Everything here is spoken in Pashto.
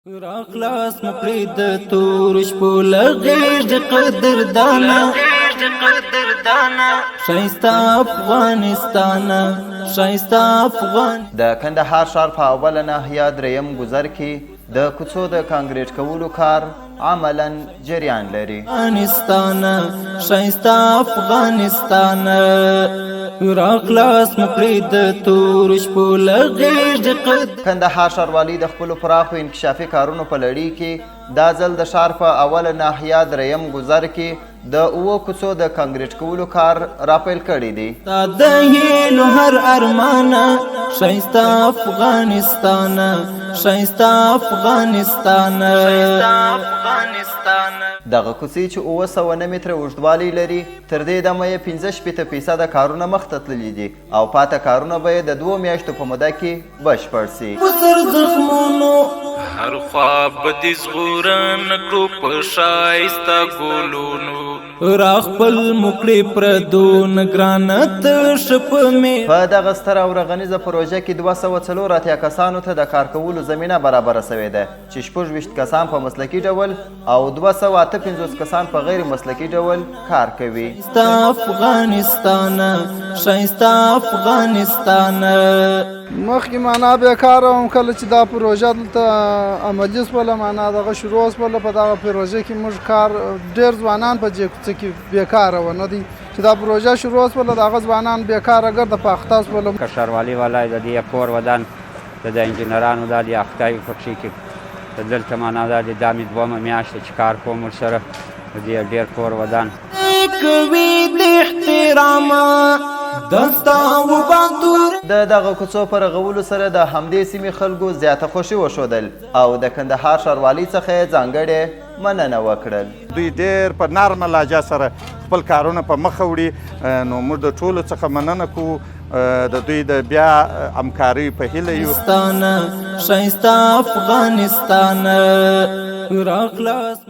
راخلاص مقید تور شپو لغیش د قدردانا شایسته افغانستان شایسته افغان د کندهار ښار په اوله ناحیه دریم ګذر کې د کوڅو د کانکریټ کولو کار عملا جریان لري. افغانستان شایسته افغانستان راخلاص مقید تور شپو لغیش د کندهار ښاروالي د خپلو پراخو انکشافي کارونو په لړۍ کې دا ځل د ښار په اوله ناحیه دریم ګذر کې د اوو کوڅو د کانکریټ کولو کار راپیل کړی دی. تا د هیلو هر ارمانه شایسته افغانستان شایسته افغانستان دغه کوڅې چې 909 متره اوږدوالی لري تر دې دمه یې 65% کارونه مخته تللي دي او پاته کارونه به یې د 2 میاشتو په موده کې بشپړ سي. هر خوا بدی زغورن کړو په ښایسته ګلونو را خپل مکړې پردون ګرانت شپ مې په دغه ستره او رغنیزه پروژه کې 204 کسانو ته د کار کولو زمینه برابره سوې ده چې 26 کسان په مسلکي ډول او 258 کسان په غیر مسلکي ډول کار کوي. شایسته افغانستان شایسته افغانستان مخکې معنا بیکاره وم کله چې دا پروژه دلته عملي شوله معنا دغه شروع شوله په دغه پروژه کې موږ کار ډېر ځوانان په دې کوڅه کې بیکاره ونه دي چې دا پروژه شروع شوله د هغه ځوانان بیکاره ګرده په اخته شوله. که ښاروالي والا د دې کور ودان د انجینرانو دا د اختای پکښې کې دلته معنا دا د دا مې دومه میاشته چې کار کوم ورسره د دې ډېر کور ودان کوي د احترامه دستا و باتور د دغه کوڅو په رغولو سره د همدې سیمې خلکو زیاته خوښي وښودل او د کندهار ښاروالۍ څخه یې ځانګړې مننه وکړل. دوی ډېر په نرمه لهجه سره خپل کارونه په مخه وړي نو موږ د ټولو څخه مننه کوو د دوی د بیا همکارۍ په هیله یو. شایسته افغانستان راخلاص